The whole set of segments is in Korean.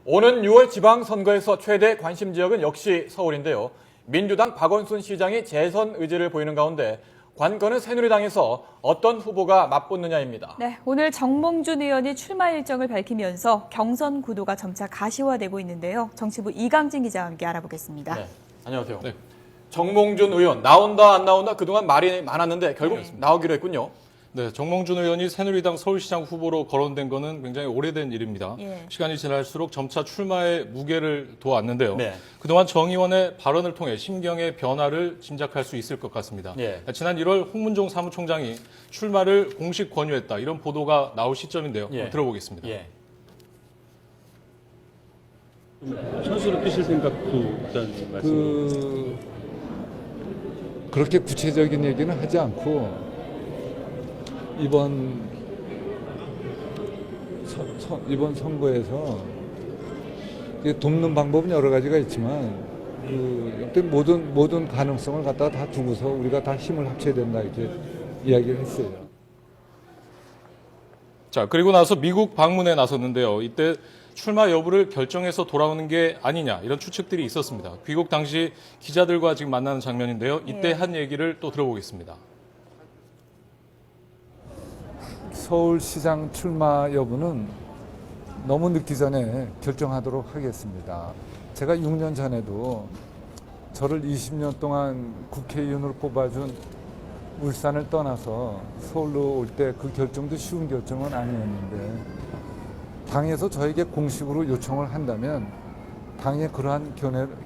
오는 6월 지방선거에서 최대 관심 지역은 역시 서울인데요. 민주당 박원순 시장이 재선 의지를 보이는 가운데 관건은 새누리당에서 어떤 후보가 맞붙느냐입니다. 네, 오늘 정몽준 의원이 출마 일정을 밝히면서 경선 구도가 점차 가시화되고 있는데요. 정치부 이강진 기자와 함께 알아보겠습니다. 네, 안녕하세요. 네. 정몽준 의원 나온다 안 나온다 그동안 말이 많았는데 결국 나오기로 했군요. 네, 정몽준 의원이 새누리당 서울시장 후보로 거론된 것은 굉장히 오래된 일입니다. 시간이 지날수록 점차 출마의 무게를 둬왔는데요. 네. 그동안 정 의원의 발언을 통해 심경의 변화를 짐작할 수 있을 것 같습니다. 지난 1월 홍문종 사무총장이 출마를 공식 권유했다. 이런 보도가 나올 시점인데요. 한번 들어보겠습니다. 선수로 뛰실 생각도 있다는 말씀. 그렇게 구체적인 얘기는 하지 않고 이번 선거에서 돕는 방법은 여러 가지가 있지만 모든 가능성을 갖다가 다 두고서 우리가 다 힘을 합쳐야 된다 이렇게 이야기를 했어요. 자, 그리고 나서 미국 방문에 나섰는데요. 이때 출마 여부를 결정해서 돌아오는 게 아니냐 이런 추측들이 있었습니다. 귀국 당시 기자들과 지금 만나는 장면인데요. 이때 한 얘기를 또 들어보겠습니다. 서울시장 출마 여부는 너무 늦기 전에 결정하도록 하겠습니다. 제가 6년 전에도 저를 20년 동안 국회의원으로 뽑아준 울산을 떠나서 서울로 올 때 그 결정도 쉬운 결정은 아니었는데 당에서 저에게 공식으로 요청을 한다면 당의 그러한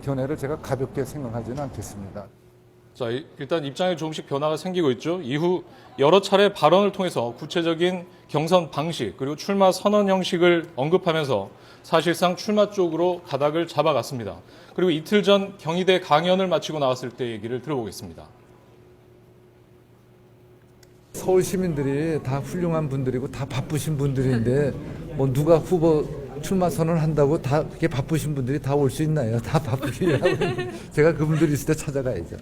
견해를 제가 가볍게 생각하지는 않겠습니다. 자, 일단 입장에 조금씩 변화가 생기고 있죠. 이후 여러 차례 발언을 통해서 구체적인 경선 방식 그리고 출마 선언 형식을 언급하면서 사실상 출마 쪽으로 가닥을 잡아갔습니다. 그리고 이틀 전 경희대 강연을 마치고 나왔을 때 얘기를 들어보겠습니다. 서울 시민들이 다 훌륭한 분들이고 다 바쁘신 분들인데 뭐 누가 후보 출마 선언한다고 다 그렇게 바쁘신 분들이 다 올 수 있나요? 다 바쁘게 하고 제가 그분들이 있을 때 찾아가야죠.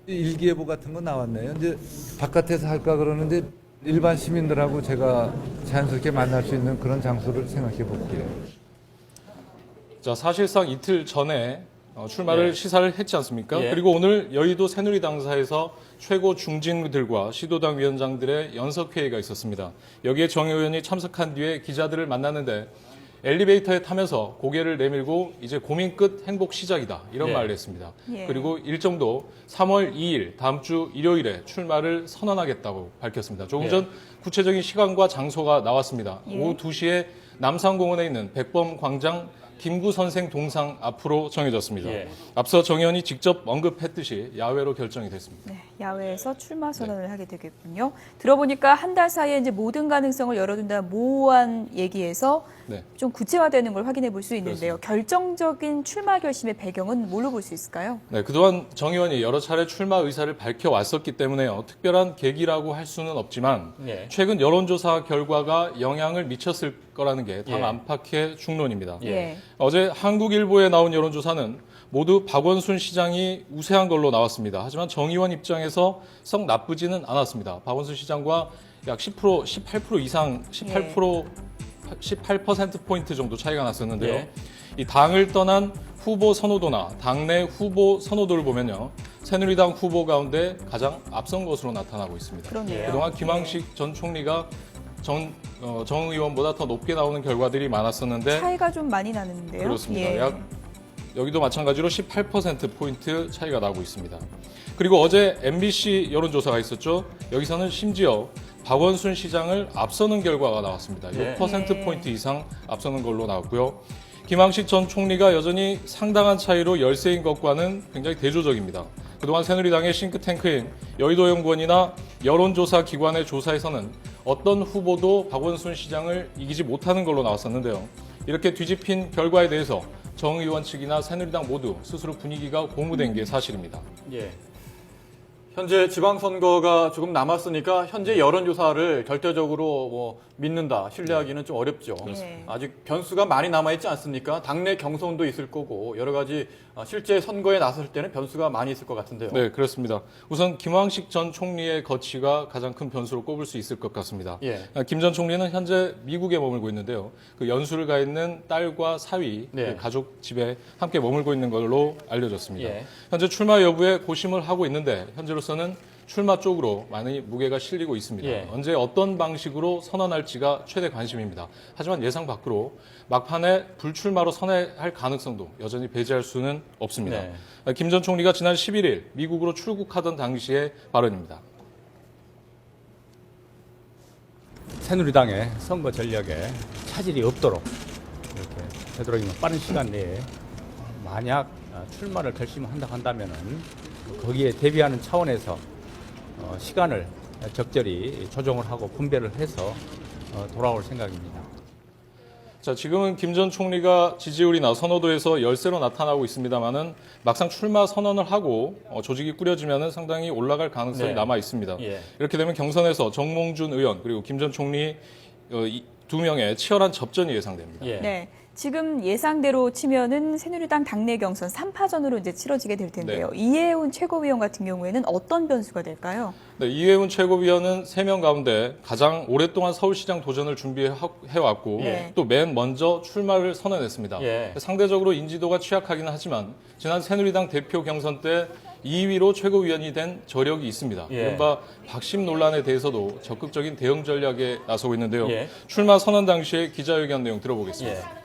일기예보 같은 거 나왔네요. 이제 바깥에서 할까 그러는데 일반 시민들하고 제가 자연스럽게 만날 수 있는 그런 장소를 생각해 볼게요. 자, 사실상 이틀 전에 출마를 시사를 했지 않습니까? 그리고 오늘 여의도 새누리당사에서 최고 중진들과 시도당 위원장들의 연석회의가 있었습니다. 여기에 정 의원이 참석한 뒤에 기자들을 만났는데 엘리베이터에 타면서 고개를 내밀고 이제 고민 끝 행복 시작이다 이런 말을 했습니다. 그리고 일정도 3월 2일 다음 주 일요일에 출마를 선언하겠다고 밝혔습니다. 조금 전 구체적인 시간과 장소가 나왔습니다. 오후 2시에 남산공원에 있는 백범광장 김구 선생 동상 앞으로 정해졌습니다. 앞서 정 의원이 직접 언급했듯이 야외로 결정이 됐습니다. 네, 야외에서 출마 선언을 하게 되겠군요. 들어보니까 한 달 사이에 이제 모든 가능성을 열어둔다는 모호한 얘기에서 좀 구체화되는 걸 확인해 볼 수 있는데요. 결정적인 출마 결심의 배경은 뭘로 볼 수 있을까요? 네, 그동안 정 의원이 여러 차례 출마 의사를 밝혀왔었기 때문에요. 특별한 계기라고 할 수는 없지만 최근 여론조사 결과가 영향을 미쳤을 거라는 게 당 안팎의 중론입니다. 어제 한국일보에 나온 여론조사는 모두 박원순 시장이 우세한 걸로 나왔습니다. 하지만 정 의원 입장에서 썩 나쁘지는 않았습니다. 박원순 시장과 약 10%, 18% 이상, 18%포인트 정도 차이가 났었는데요. 이 당을 떠난 후보 선호도나 당내 후보 선호도를 보면요. 새누리당 후보 가운데 가장 앞선 것으로 나타나고 있습니다. 그동안 김황식 전 총리가 정 의원보다 더 높게 나오는 결과들이 많았었는데 차이가 좀 많이 나는데요. 그렇습니다. 여기도 마찬가지로 18%포인트 차이가 나고 있습니다. 그리고 어제 MBC 여론조사가 있었죠. 여기서는 심지어 박원순 시장을 앞서는 결과가 나왔습니다. 6%포인트 이상 앞서는 걸로 나왔고요. 김황식 전 총리가 여전히 상당한 차이로 열세인 것과는 굉장히 대조적입니다. 그동안 새누리당의 싱크탱크인 여의도연구원이나 여론조사 기관의 조사에서는 어떤 후보도 박원순 시장을 이기지 못하는 걸로 나왔었는데요. 이렇게 뒤집힌 결과에 대해서 정 의원 측이나 새누리당 모두 스스로 분위기가 고무된 게 사실입니다. 현재 지방선거가 조금 남았으니까 현재 여론조사를 결대적으로 믿는다, 신뢰하기는 좀 어렵죠. 네. 아직 변수가 많이 남아있지 않습니까? 당내 경선도 있을 거고 여러 가지 실제 선거에 나설 때는 변수가 많이 있을 것 같은데요. 네, 그렇습니다. 우선 김황식 전 총리의 거취가 가장 큰 변수로 꼽을 수 있을 것 같습니다. 예. 김 전 총리는 현재 미국에 머물고 있는데요. 그 연수를 가 있는 딸과 사위, 네. 그 가족 집에 함께 머물고 있는 걸로 알려졌습니다. 예. 현재 출마 여부에 고심을 하고 있는데 현재로서는 출마 쪽으로 많이 무게가 실리고 있습니다. 예. 언제 어떤 방식으로 선언할지가 최대 관심입니다. 하지만 예상 밖으로 막판에 불출마로 선회할 가능성도 여전히 배제할 수는 없습니다. 네. 김 전 총리가 지난 11일 미국으로 출국하던 당시의 발언입니다. 새누리당의 선거 전략에 차질이 없도록 이렇게 되도록이면 빠른 시간 내에 만약 출마를 결심한다 한다면은 거기에 대비하는 차원에서 시간을 적절히 조정을 하고 분배를 해서 돌아올 생각입니다. 자, 지금은 김 전 총리가 지지율이나 선호도에서 열세로 나타나고 있습니다만은 막상 출마 선언을 하고 조직이 꾸려지면은 상당히 올라갈 가능성이 네. 남아 있습니다. 예. 이렇게 되면 경선에서 정몽준 의원 그리고 김 전 총리 두 명의 치열한 접전이 예상됩니다. 예. 네. 지금 예상대로 치면은 새누리당 당내 경선 3파전으로 이제 치러지게 될 텐데요. 이해훈 최고위원 같은 경우에는 어떤 변수가 될까요? 네, 이해훈 최고위원은 3명 가운데 가장 오랫동안 서울시장 도전을 준비해왔고 예. 또 맨 먼저 출마를 선언했습니다. 예. 상대적으로 인지도가 취약하기는 하지만 지난 새누리당 대표 경선 때 2위로 최고위원이 된 저력이 있습니다. 예. 이른바 박심 논란에 대해서도 적극적인 대응 전략에 나서고 있는데요. 예. 출마 선언 당시의 기자회견 내용 들어보겠습니다. 예.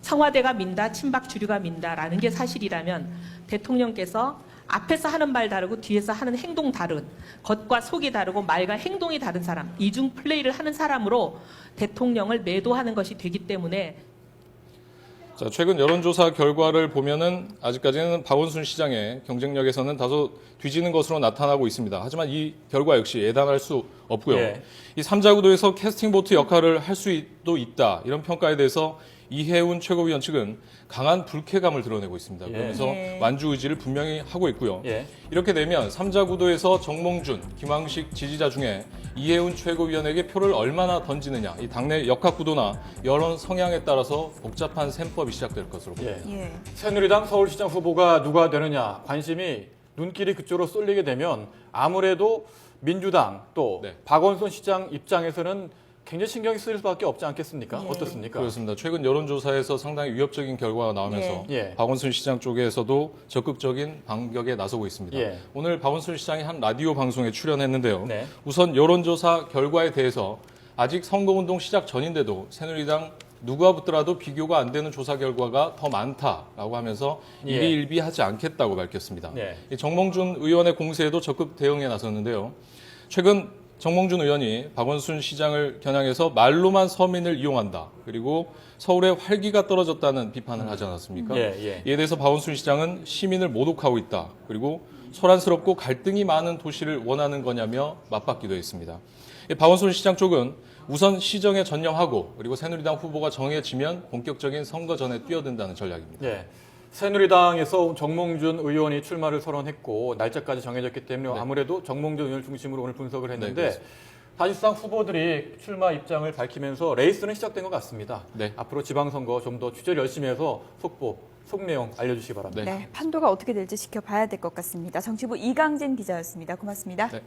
청와대가 민다, 친박 주류가 민다라는 게 사실이라면 대통령께서 앞에서 하는 말 다르고 뒤에서 하는 행동 다른, 겉과 속이 다르고 말과 행동이 다른 사람, 이중 플레이를 하는 사람으로 대통령을 매도하는 것이 되기 때문에 자, 최근 여론조사 결과를 보면은 아직까지는 박원순 시장의 경쟁력에서는 다소 뒤지는 것으로 나타나고 있습니다. 하지만 이 결과 역시 예단할 수 없고요. 예. 이 3자 구도에서 캐스팅 보트 역할을 할 수도 있다. 이런 평가에 대해서 이해훈 최고위원 측은 강한 불쾌감을 드러내고 있습니다. 예. 그러면서 예. 완주 의지를 분명히 하고 있고요. 예. 이렇게 되면 3자 구도에서 정몽준, 김황식 지지자 중에 이해훈 최고위원에게 표를 얼마나 던지느냐, 이 당내 역학 구도나 여론 성향에 따라서 복잡한 셈법이 시작될 것으로 보입니다. 예. 예. 새누리당 서울시장 후보가 누가 되느냐 관심이 눈길이 그쪽으로 쏠리게 되면 아무래도 민주당 또 네. 박원순 시장 입장에서는 굉장히 신경이 쓰일 수밖에 없지 않겠습니까? 예. 어떻습니까? 그렇습니다. 최근 여론조사에서 상당히 위협적인 결과가 나오면서 예. 박원순 시장 쪽에서도 적극적인 반격에 나서고 있습니다. 예. 오늘 박원순 시장이 한 라디오 방송에 출연했는데요. 네. 우선 여론조사 결과에 대해서 아직 선거운동 시작 전인데도 새누리당 누가 붙더라도 비교가 안 되는 조사 결과가 더 많다라고 하면서 예. 일희일비하지 않겠다고 밝혔습니다. 네. 이 정몽준 의원의 공세에도 적극 대응에 나섰는데요. 최근 정몽준 의원이 박원순 시장을 겨냥해서 말로만 서민을 이용한다. 그리고 서울의 활기가 떨어졌다는 비판을 하지 않았습니까? 예, 예. 이에 대해서 박원순 시장은 시민을 모독하고 있다. 그리고 소란스럽고 갈등이 많은 도시를 원하는 거냐며 맞받기도 했습니다. 박원순 시장 쪽은 우선 시정에 전념하고 그리고 새누리당 후보가 정해지면 본격적인 선거전에 뛰어든다는 전략입니다. 예. 새누리당에서 정몽준 의원이 출마를 선언했고 날짜까지 정해졌기 때문에 아무래도 정몽준 의원을 중심으로 오늘 분석을 했는데 그렇습니다. 사실상 후보들이 출마 입장을 밝히면서 레이스는 시작된 것 같습니다. 네. 앞으로 지방선거 좀 더 취재를 열심히 해서 속 내용 알려주시기 바랍니다. 네. 판도가 어떻게 될지 지켜봐야 될 것 같습니다. 정치부 이강진 기자였습니다. 고맙습니다. 네.